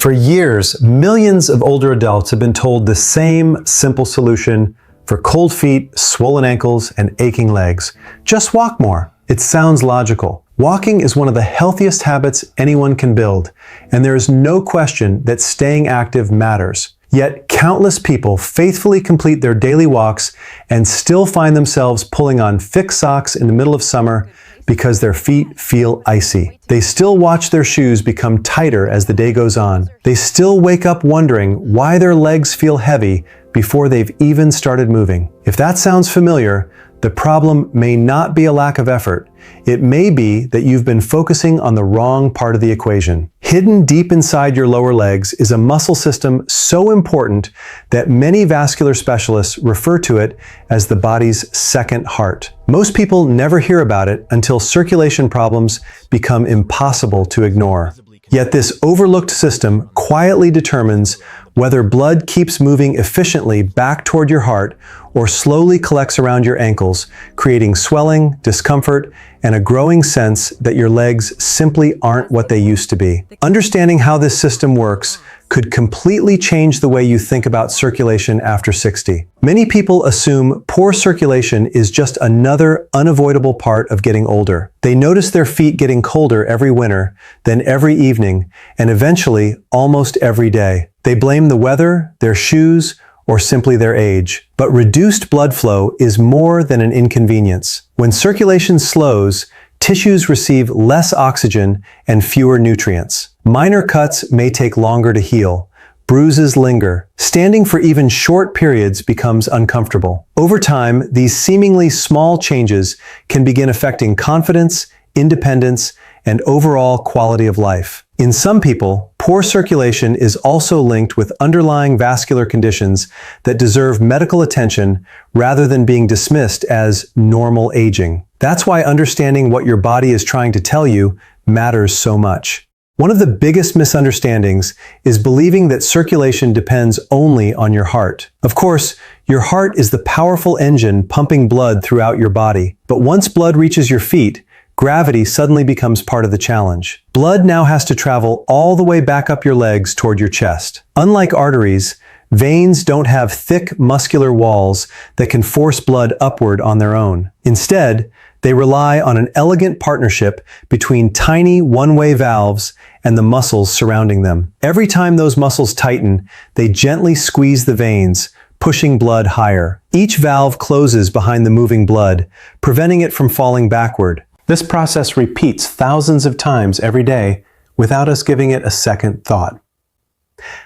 For years, millions of older adults have been told the same simple solution for cold feet, swollen ankles, and aching legs. Just walk more. It sounds logical. Walking is one of the healthiest habits anyone can build, and there is no question that staying active matters. Yet, countless people faithfully complete their daily walks and still find themselves pulling on thick socks in the middle of summer because their feet feel icy. They still watch their shoes become tighter as the day goes on. They still wake up wondering why their legs feel heavy before they've even started moving. If that sounds familiar, the problem may not be a lack of effort. It may be that you've been focusing on the wrong part of the equation. Hidden deep inside your lower legs is a muscle system so important that many vascular specialists refer to it as the body's second heart. Most people never hear about it until circulation problems become impossible to ignore. Yet this overlooked system quietly determines whether blood keeps moving efficiently back toward your heart or slowly collects around your ankles, creating swelling, discomfort, and a growing sense that your legs simply aren't what they used to be. Understanding how this system works could completely change the way you think about circulation after 60. Many people assume poor circulation is just another unavoidable part of getting older. They notice their feet getting colder every winter, then every evening, and eventually almost every day. They blame the weather, their shoes, or simply their age. But reduced blood flow is more than an inconvenience. When circulation slows, tissues receive less oxygen and fewer nutrients. Minor cuts may take longer to heal. Bruises linger. Standing for even short periods becomes uncomfortable. Over time, these seemingly small changes can begin affecting confidence, independence, and overall quality of life. In some people, poor circulation is also linked with underlying vascular conditions that deserve medical attention rather than being dismissed as normal aging. That's why understanding what your body is trying to tell you matters so much. One of the biggest misunderstandings is believing that circulation depends only on your heart. Of course, your heart is the powerful engine pumping blood throughout your body. But once blood reaches your feet, gravity suddenly becomes part of the challenge. Blood now has to travel all the way back up your legs toward your chest. Unlike arteries, veins don't have thick muscular walls that can force blood upward on their own. Instead, they rely on an elegant partnership between tiny one-way valves and the muscles surrounding them. Every time those muscles tighten, they gently squeeze the veins, pushing blood higher. Each valve closes behind the moving blood, preventing it from falling backward. This process repeats thousands of times every day without us giving it a second thought.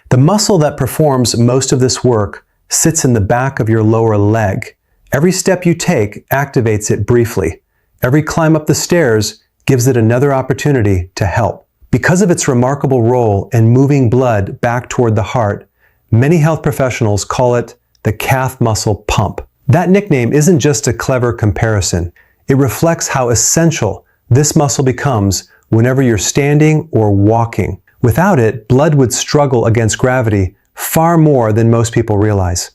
The muscle that performs most of this work sits in the back of your lower leg. Every step you take activates it briefly. Every climb up the stairs gives it another opportunity to help. Because of its remarkable role in moving blood back toward the heart, many health professionals call it the calf muscle pump. That nickname isn't just a clever comparison. It reflects how essential this muscle becomes whenever you're standing or walking. Without it, blood would struggle against gravity far more than most people realize.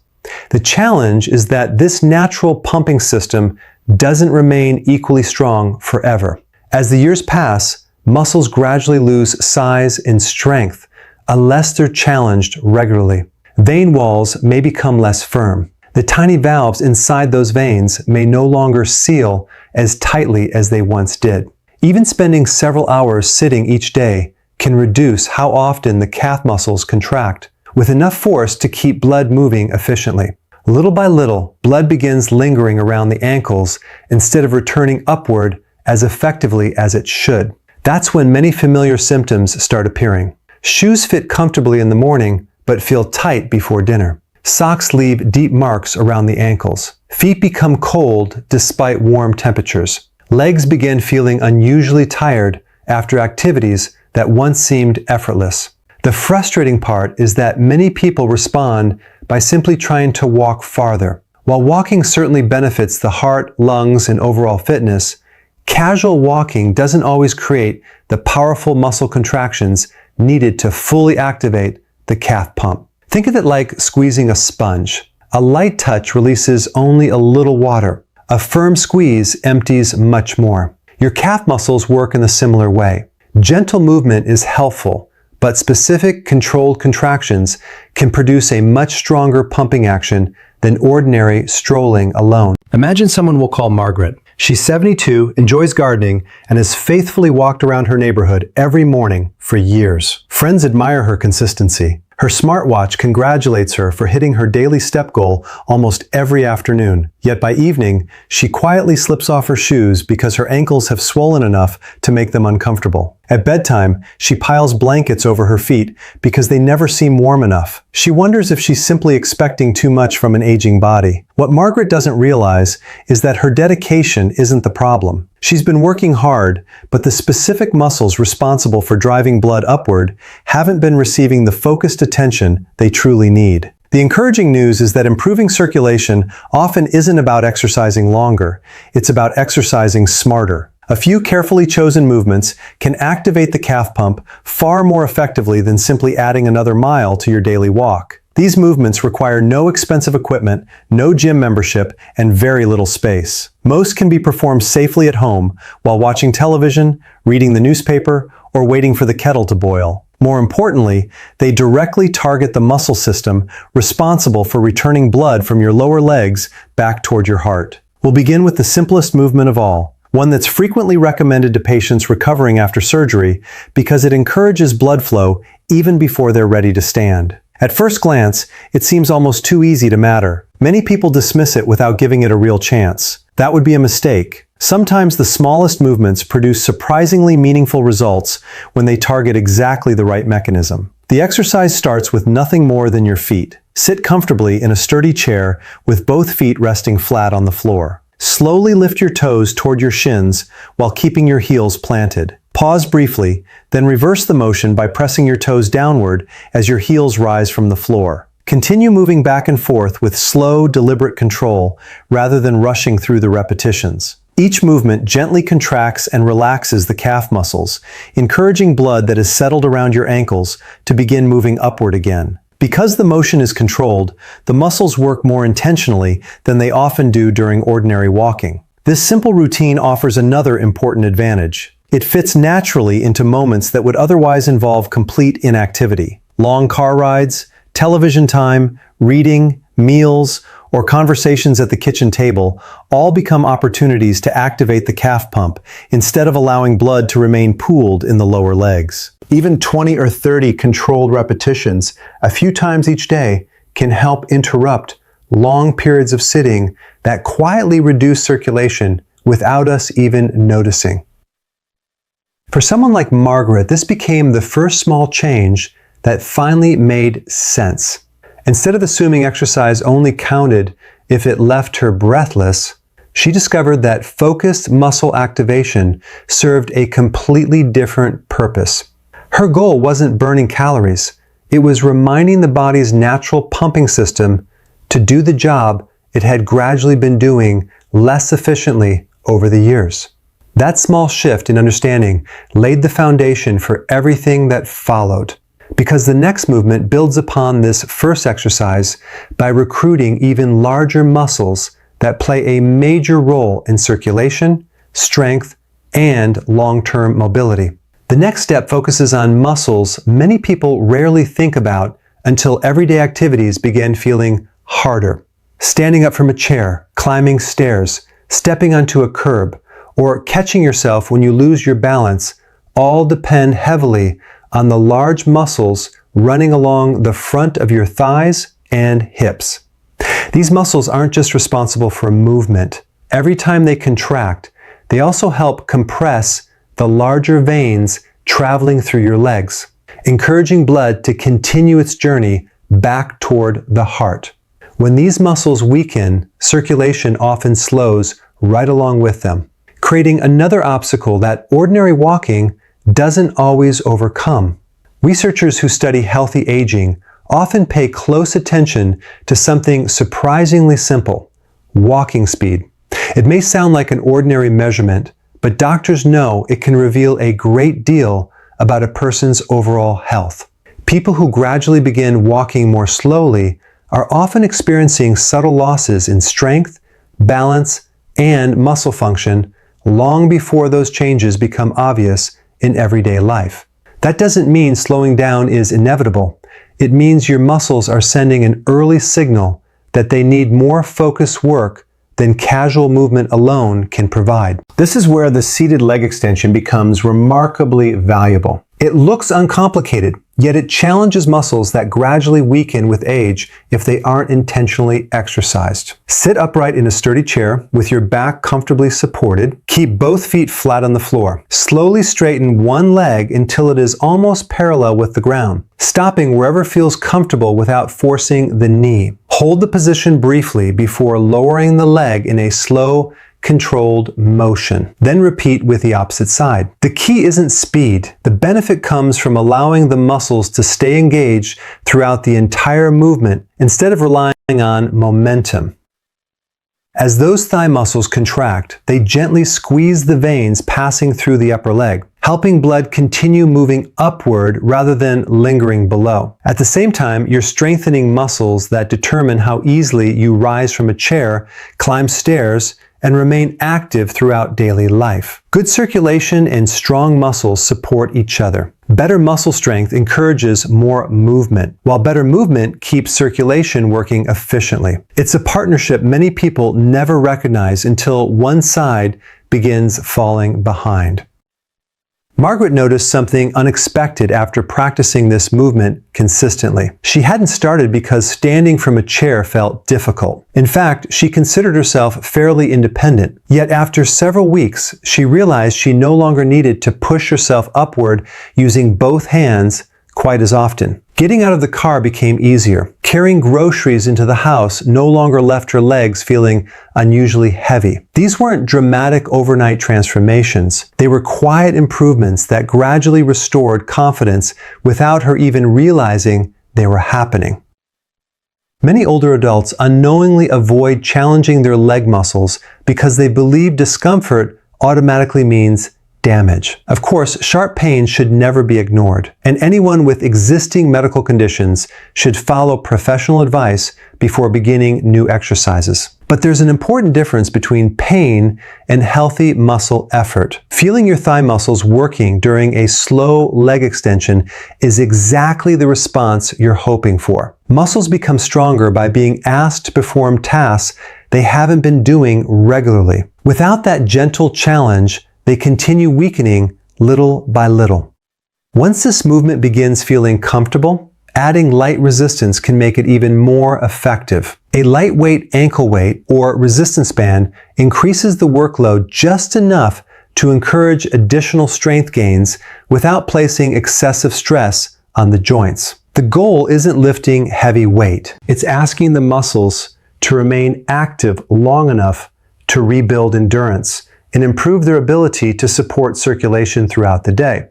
The challenge is that this natural pumping system doesn't remain equally strong forever. As the years pass, muscles gradually lose size and strength unless they're challenged regularly. Vein walls may become less firm. The tiny valves inside those veins may no longer seal as tightly as they once did. Even spending several hours sitting each day can reduce how often the calf muscles contract, with enough force to keep blood moving efficiently. Little by little, blood begins lingering around the ankles instead of returning upward as effectively as it should. That's when many familiar symptoms start appearing. Shoes fit comfortably in the morning, but feel tight before dinner. Socks leave deep marks around the ankles. Feet become cold despite warm temperatures. Legs begin feeling unusually tired after activities that once seemed effortless. The frustrating part is that many people respond by simply trying to walk farther. While walking certainly benefits the heart, lungs, and overall fitness, casual walking doesn't always create the powerful muscle contractions needed to fully activate the calf pump. Think of it like squeezing a sponge. A light touch releases only a little water. A firm squeeze empties much more. Your calf muscles work in a similar way. Gentle movement is helpful, but specific controlled contractions can produce a much stronger pumping action than ordinary strolling alone. Imagine someone we'll call Margaret. She's 72, enjoys gardening, and has faithfully walked around her neighborhood every morning for years. Friends admire her consistency. Her smartwatch congratulates her for hitting her daily step goal almost every afternoon. Yet by evening, she quietly slips off her shoes because her ankles have swollen enough to make them uncomfortable. At bedtime, she piles blankets over her feet because they never seem warm enough. She wonders if she's simply expecting too much from an aging body. What Margaret doesn't realize is that her dedication isn't the problem. She's been working hard, but the specific muscles responsible for driving blood upward haven't been receiving the focused attention they truly need. The encouraging news is that improving circulation often isn't about exercising longer. It's about exercising smarter. A few carefully chosen movements can activate the calf pump far more effectively than simply adding another mile to your daily walk. These movements require no expensive equipment, no gym membership, and very little space. Most can be performed safely at home while watching television, reading the newspaper, or waiting for the kettle to boil. More importantly, they directly target the muscle system responsible for returning blood from your lower legs back toward your heart. We'll begin with the simplest movement of all, one that's frequently recommended to patients recovering after surgery because it encourages blood flow even before they're ready to stand. At first glance, it seems almost too easy to matter. Many people dismiss it without giving it a real chance. That would be a mistake. Sometimes the smallest movements produce surprisingly meaningful results when they target exactly the right mechanism. The exercise starts with nothing more than your feet. Sit comfortably in a sturdy chair with both feet resting flat on the floor. Slowly lift your toes toward your shins while keeping your heels planted. Pause briefly, then reverse the motion by pressing your toes downward as your heels rise from the floor. Continue moving back and forth with slow, deliberate control rather than rushing through the repetitions. Each movement gently contracts and relaxes the calf muscles, encouraging blood that is settled around your ankles to begin moving upward again. Because the motion is controlled, the muscles work more intentionally than they often do during ordinary walking. This simple routine offers another important advantage. It fits naturally into moments that would otherwise involve complete inactivity. Long car rides, television time, reading, meals, or conversations at the kitchen table all become opportunities to activate the calf pump instead of allowing blood to remain pooled in the lower legs. Even 20 or 30 controlled repetitions a few times each day can help interrupt long periods of sitting that quietly reduce circulation without us even noticing. For someone like Margaret, this became the first small change that finally made sense. Instead of assuming exercise only counted if it left her breathless, she discovered that focused muscle activation served a completely different purpose. Her goal wasn't burning calories. It was reminding the body's natural pumping system to do the job it had gradually been doing less efficiently over the years. That small shift in understanding laid the foundation for everything that followed, because the next movement builds upon this first exercise by recruiting even larger muscles that play a major role in circulation, strength, and long-term mobility. The next step focuses on muscles many people rarely think about until everyday activities begin feeling harder. Standing up from a chair, climbing stairs, stepping onto a curb, or catching yourself when you lose your balance all depend heavily on the large muscles running along the front of your thighs and hips. These muscles aren't just responsible for movement. Every time they contract, they also help compress the larger veins traveling through your legs, encouraging blood to continue its journey back toward the heart. When these muscles weaken, circulation often slows right along with them, creating another obstacle that ordinary walking doesn't always overcome. Researchers who study healthy aging often pay close attention to something surprisingly simple: walking speed. It may sound like an ordinary measurement, but doctors know it can reveal a great deal about a person's overall health. People who gradually begin walking more slowly are often experiencing subtle losses in strength, balance, and muscle function long before those changes become obvious in everyday life. That doesn't mean slowing down is inevitable. It means your muscles are sending an early signal that they need more focused work than casual movement alone can provide. This is where the seated leg extension becomes remarkably valuable. It looks uncomplicated, yet it challenges muscles that gradually weaken with age if they aren't intentionally exercised. Sit upright in a sturdy chair with your back comfortably supported. Keep both feet flat on the floor. Slowly straighten one leg until it is almost parallel with the ground, stopping wherever feels comfortable without forcing the knee. Hold the position briefly before lowering the leg in a slow, controlled motion. Then repeat with the opposite side. The key isn't speed. The benefit comes from allowing the muscles to stay engaged throughout the entire movement instead of relying on momentum. As those thigh muscles contract, they gently squeeze the veins passing through the upper leg, helping blood continue moving upward rather than lingering below. At the same time, you're strengthening muscles that determine how easily you rise from a chair, climb stairs, and remain active throughout daily life. Good circulation and strong muscles support each other. Better muscle strength encourages more movement, while better movement keeps circulation working efficiently. It's a partnership many people never recognize until one side begins falling behind. Margaret noticed something unexpected after practicing this movement consistently. She hadn't started because standing from a chair felt difficult. In fact, she considered herself fairly independent. Yet after several weeks, she realized she no longer needed to push herself upward using both hands quite as often. Getting out of the car became easier. Carrying groceries into the house no longer left her legs feeling unusually heavy. These weren't dramatic overnight transformations. They were quiet improvements that gradually restored confidence without her even realizing they were happening. Many older adults unknowingly avoid challenging their leg muscles because they believe discomfort automatically means damage. Of course, sharp pain should never be ignored, and anyone with existing medical conditions should follow professional advice before beginning new exercises. But there's an important difference between pain and healthy muscle effort. Feeling your thigh muscles working during a slow leg extension is exactly the response you're hoping for. Muscles become stronger by being asked to perform tasks they haven't been doing regularly. Without that gentle challenge, they continue weakening little by little. Once this movement begins feeling comfortable, adding light resistance can make it even more effective. A lightweight ankle weight or resistance band increases the workload just enough to encourage additional strength gains without placing excessive stress on the joints. The goal isn't lifting heavy weight. It's asking the muscles to remain active long enough to rebuild endurance and improve their ability to support circulation throughout the day.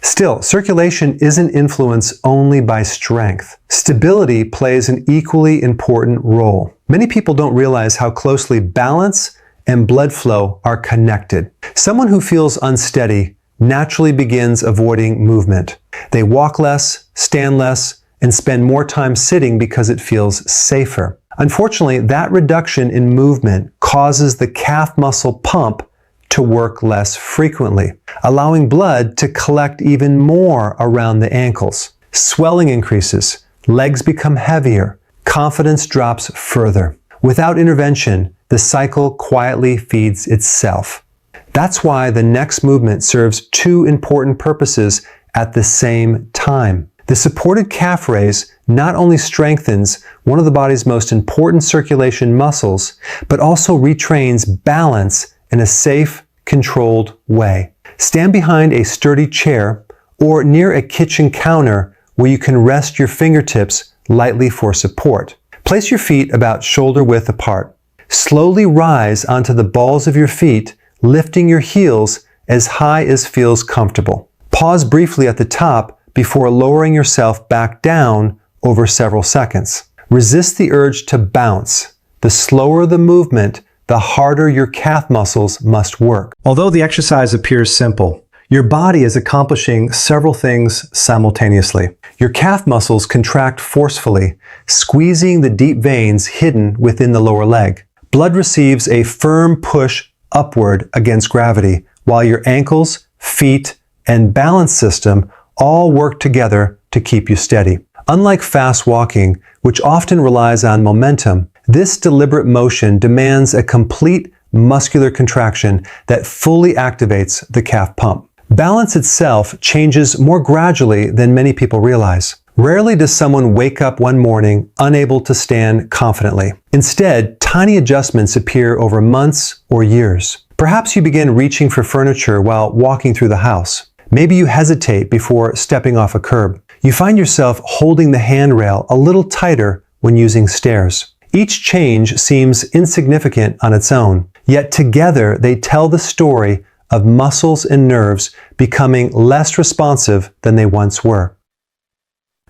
Still, circulation isn't influenced only by strength. Stability plays an equally important role. Many people don't realize how closely balance and blood flow are connected. Someone who feels unsteady naturally begins avoiding movement. They walk less, stand less, and spend more time sitting because it feels safer. Unfortunately, that reduction in movement causes the calf muscle pump to work less frequently, allowing blood to collect even more around the ankles. Swelling increases, legs become heavier, confidence drops further. Without intervention, the cycle quietly feeds itself. That's why the next movement serves two important purposes at the same time. The supported calf raise not only strengthens one of the body's most important circulation muscles, but also retrains balance in a safe, controlled way. Stand behind a sturdy chair or near a kitchen counter where you can rest your fingertips lightly for support. Place your feet about shoulder width apart. Slowly rise onto the balls of your feet, lifting your heels as high as feels comfortable. Pause briefly at the top before lowering yourself back down over several seconds. Resist the urge to bounce. The slower the movement, the harder your calf muscles must work. Although the exercise appears simple, your body is accomplishing several things simultaneously. Your calf muscles contract forcefully, squeezing the deep veins hidden within the lower leg. Blood receives a firm push upward against gravity, while your ankles, feet, and balance system all work together to keep you steady. Unlike fast walking, which often relies on momentum, this deliberate motion demands a complete muscular contraction that fully activates the calf pump. Balance itself changes more gradually than many people realize. Rarely does someone wake up one morning unable to stand confidently. Instead, tiny adjustments appear over months or years. Perhaps you begin reaching for furniture while walking through the house. Maybe you hesitate before stepping off a curb. You find yourself holding the handrail a little tighter when using stairs. Each change seems insignificant on its own, yet together they tell the story of muscles and nerves becoming less responsive than they once were.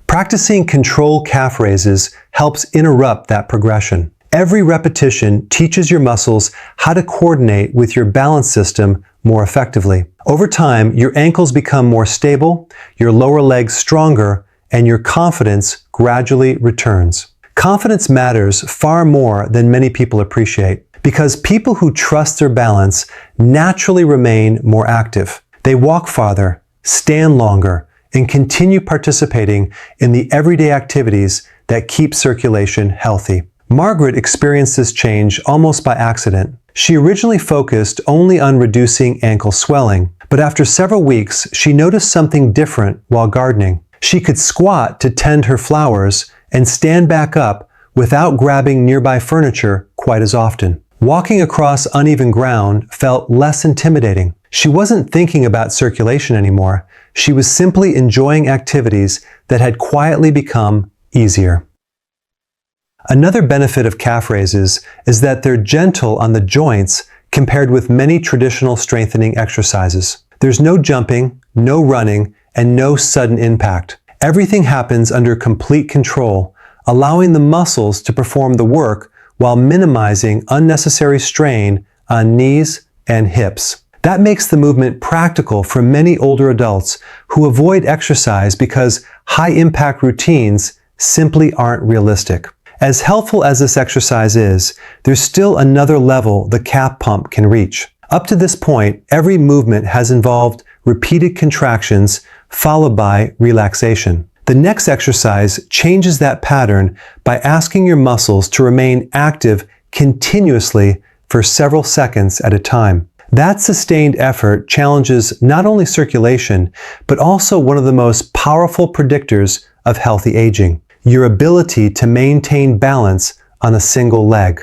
Practicing controlled calf raises helps interrupt that progression. Every repetition teaches your muscles how to coordinate with your balance system more effectively. Over time, your ankles become more stable, your lower legs stronger, and your confidence gradually returns. Confidence matters far more than many people appreciate, because people who trust their balance naturally remain more active. They walk farther, stand longer, and continue participating in the everyday activities that keep circulation healthy. Margaret experienced this change almost by accident. She originally focused only on reducing ankle swelling, but after several weeks, she noticed something different while gardening. She could squat to tend her flowers and stand back up without grabbing nearby furniture quite as often. Walking across uneven ground felt less intimidating. She wasn't thinking about circulation anymore. She was simply enjoying activities that had quietly become easier. Another benefit of calf raises is that they're gentle on the joints compared with many traditional strengthening exercises. There's no jumping, no running, and no sudden impact. Everything happens under complete control, allowing the muscles to perform the work while minimizing unnecessary strain on knees and hips. That makes the movement practical for many older adults who avoid exercise because high-impact routines simply aren't realistic. As helpful as this exercise is, there's still another level the calf pump can reach. Up to this point, every movement has involved repeated contractions followed by relaxation. The next exercise changes that pattern by asking your muscles to remain active continuously for several seconds at a time. That sustained effort challenges not only circulation, but also one of the most powerful predictors of healthy aging: your ability to maintain balance on a single leg.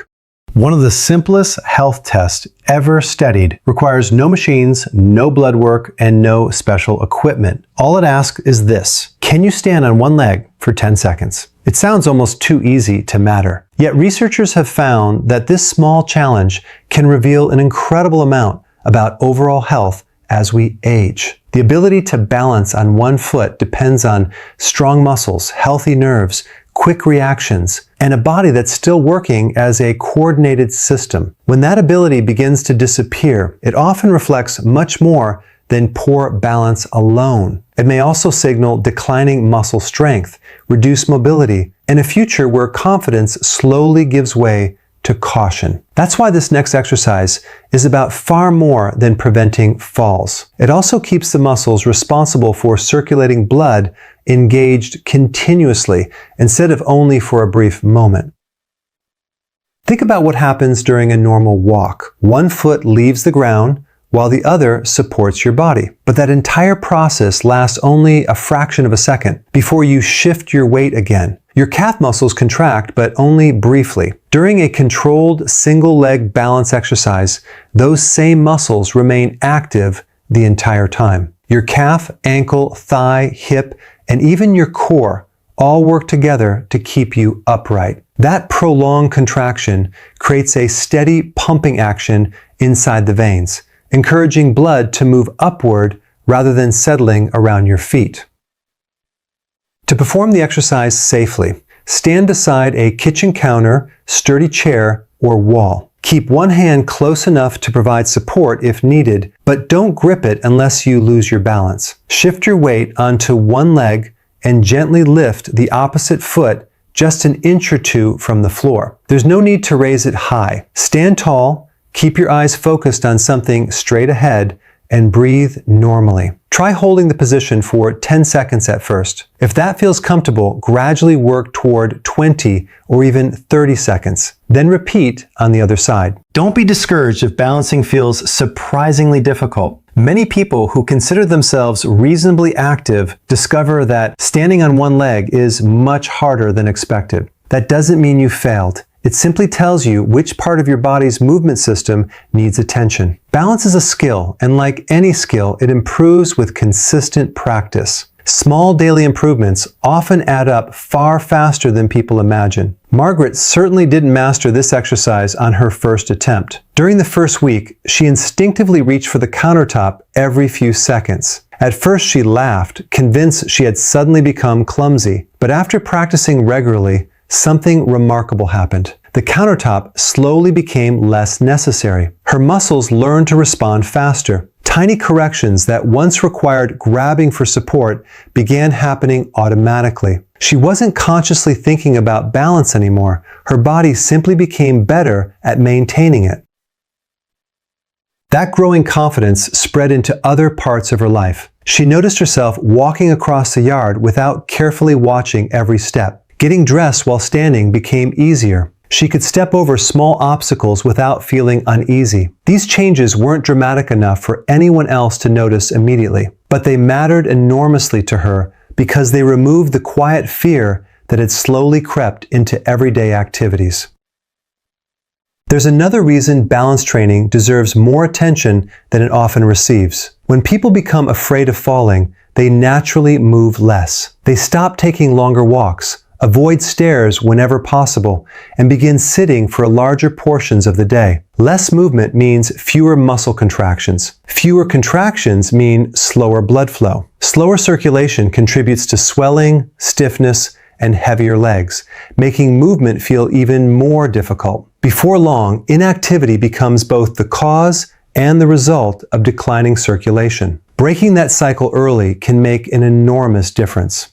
One of the simplest health tests ever studied requires no machines, no blood work, and no special equipment. All it asks is this: can you stand on one leg for 10 seconds? It sounds almost too easy to matter. Yet researchers have found that this small challenge can reveal an incredible amount about overall health as we age. The ability to balance on one foot depends on strong muscles, healthy nerves, quick reactions, and a body that's still working as a coordinated system. When that ability begins to disappear, it often reflects much more than poor balance alone. It may also signal declining muscle strength, reduced mobility, and a future where confidence slowly gives way to caution. That's why this next exercise is about far more than preventing falls. It also keeps the muscles responsible for circulating blood engaged continuously instead of only for a brief moment. Think about what happens during a normal walk. One foot leaves the ground while the other supports your body. But that entire process lasts only a fraction of a second before you shift your weight again. Your calf muscles contract, but only briefly. During a controlled single-leg balance exercise, those same muscles remain active the entire time. Your calf, ankle, thigh, hip, and even your core all work together to keep you upright. That prolonged contraction creates a steady pumping action inside the veins, encouraging blood to move upward rather than settling around your feet. To perform the exercise safely, stand beside a kitchen counter, sturdy chair, or wall. Keep one hand close enough to provide support if needed, but don't grip it unless you lose your balance. Shift your weight onto one leg and gently lift the opposite foot just an inch or two from the floor. There's no need to raise it high. Stand tall, keep your eyes focused on something straight ahead, and breathe normally. Try holding the position for 10 seconds at first. If that feels comfortable, gradually work toward 20 or even 30 seconds. Then repeat on the other side. Don't be discouraged if balancing feels surprisingly difficult. Many people who consider themselves reasonably active discover that standing on one leg is much harder than expected. That doesn't mean you failed. It simply tells you which part of your body's movement system needs attention. Balance is a skill, and like any skill, it improves with consistent practice. Small daily improvements often add up far faster than people imagine. Margaret certainly didn't master this exercise on her first attempt. During the first week, she instinctively reached for the countertop every few seconds. At first, she laughed, convinced she had suddenly become clumsy. But after practicing regularly, something remarkable happened. The countertop slowly became less necessary. Her muscles learned to respond faster. Tiny corrections that once required grabbing for support began happening automatically. She wasn't consciously thinking about balance anymore. Her body simply became better at maintaining it. That growing confidence spread into other parts of her life. She noticed herself walking across the yard without carefully watching every step. Getting dressed while standing became easier. She could step over small obstacles without feeling uneasy. These changes weren't dramatic enough for anyone else to notice immediately, but they mattered enormously to her because they removed the quiet fear that had slowly crept into everyday activities. There's another reason balance training deserves more attention than it often receives. When people become afraid of falling, they naturally move less. They stop taking longer walks, avoid stairs whenever possible, and begin sitting for larger portions of the day. Less movement means fewer muscle contractions. Fewer contractions mean slower blood flow. Slower circulation contributes to swelling, stiffness, and heavier legs, making movement feel even more difficult. Before long, inactivity becomes both the cause and the result of declining circulation. Breaking that cycle early can make an enormous difference.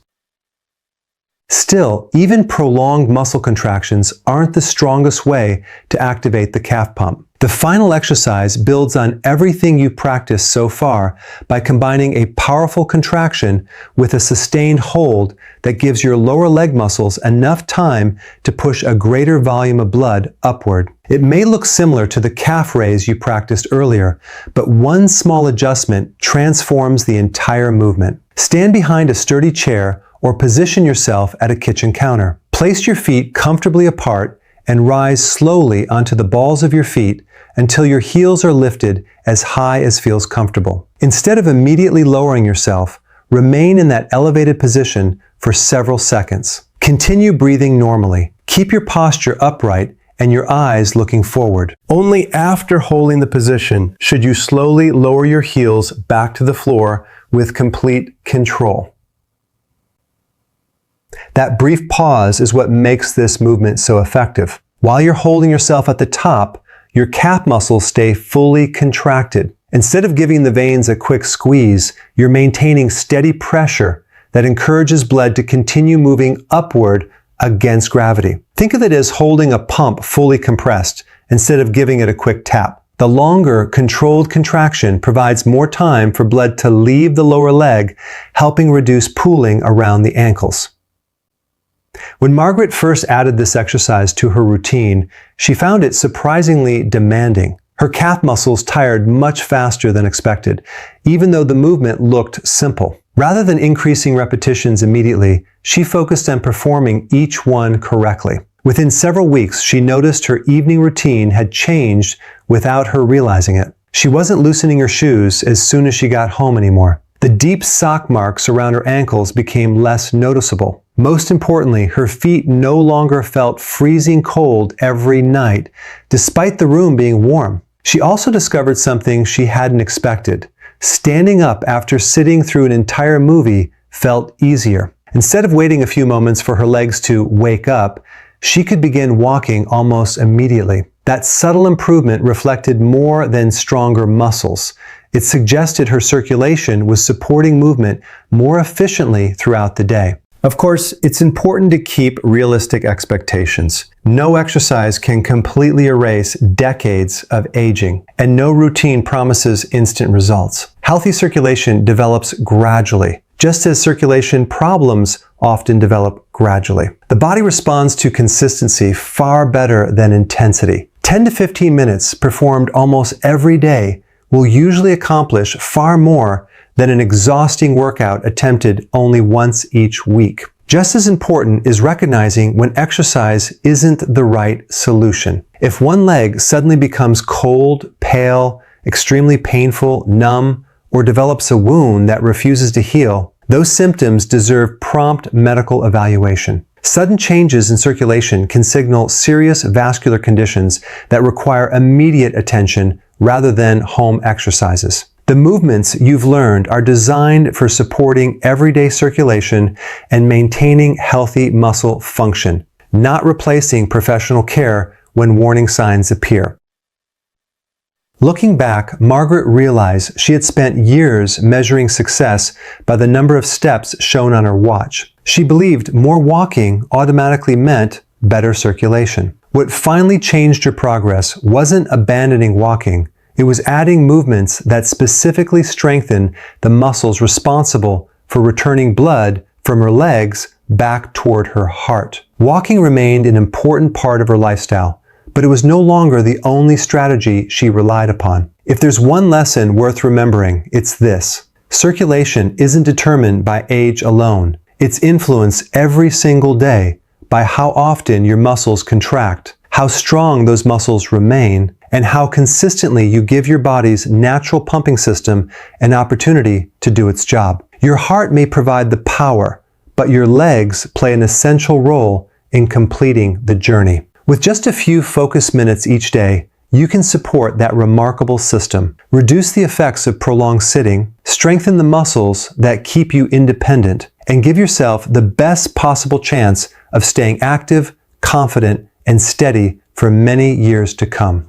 Still, even prolonged muscle contractions aren't the strongest way to activate the calf pump. The final exercise builds on everything you've practiced so far by combining a powerful contraction with a sustained hold that gives your lower leg muscles enough time to push a greater volume of blood upward. It may look similar to the calf raise you practiced earlier, but one small adjustment transforms the entire movement. Stand behind a sturdy chair or position yourself at a kitchen counter. Place your feet comfortably apart and rise slowly onto the balls of your feet until your heels are lifted as high as feels comfortable. Instead of immediately lowering yourself, remain in that elevated position for several seconds. Continue breathing normally. Keep your posture upright and your eyes looking forward. Only after holding the position should you slowly lower your heels back to the floor with complete control. That brief pause is what makes this movement so effective. While you're holding yourself at the top, your calf muscles stay fully contracted. Instead of giving the veins a quick squeeze, you're maintaining steady pressure that encourages blood to continue moving upward against gravity. Think of it as holding a pump fully compressed instead of giving it a quick tap. The longer, controlled contraction provides more time for blood to leave the lower leg, helping reduce pooling around the ankles. When Margaret first added this exercise to her routine, she found it surprisingly demanding. Her calf muscles tired much faster than expected, even though the movement looked simple. Rather than increasing repetitions immediately, she focused on performing each one correctly. Within several weeks, she noticed her evening routine had changed without her realizing it. She wasn't loosening her shoes as soon as she got home anymore. The deep sock marks around her ankles became less noticeable. Most importantly, her feet no longer felt freezing cold every night, despite the room being warm. She also discovered something she hadn't expected. Standing up after sitting through an entire movie felt easier. Instead of waiting a few moments for her legs to wake up, she could begin walking almost immediately. That subtle improvement reflected more than stronger muscles. It suggested her circulation was supporting movement more efficiently throughout the day. Of course, it's important to keep realistic expectations. No exercise can completely erase decades of aging, and no routine promises instant results. Healthy circulation develops gradually, just as circulation problems often develop gradually. The body responds to consistency far better than intensity. 10 to 15 minutes performed almost every day will usually accomplish far more than an exhausting workout attempted only once each week. Just as important is recognizing when exercise isn't the right solution. If one leg suddenly becomes cold, pale, extremely painful, numb, or develops a wound that refuses to heal, those symptoms deserve prompt medical evaluation. Sudden changes in circulation can signal serious vascular conditions that require immediate attention rather than home exercises. The movements you've learned are designed for supporting everyday circulation and maintaining healthy muscle function, not replacing professional care when warning signs appear. Looking back, Margaret realized she had spent years measuring success by the number of steps shown on her watch. She believed more walking automatically meant better circulation. What finally changed her progress wasn't abandoning walking. It was adding movements that specifically strengthened the muscles responsible for returning blood from her legs back toward her heart. Walking remained an important part of her lifestyle, but it was no longer the only strategy she relied upon. If there's one lesson worth remembering, it's this. Circulation isn't determined by age alone. It's influenced every single day by how often your muscles contract, how strong those muscles remain, and how consistently you give your body's natural pumping system an opportunity to do its job. Your heart may provide the power, but your legs play an essential role in completing the journey. With just a few focused minutes each day, you can support that remarkable system, reduce the effects of prolonged sitting, strengthen the muscles that keep you independent, and give yourself the best possible chance of staying active, confident, and steady for many years to come.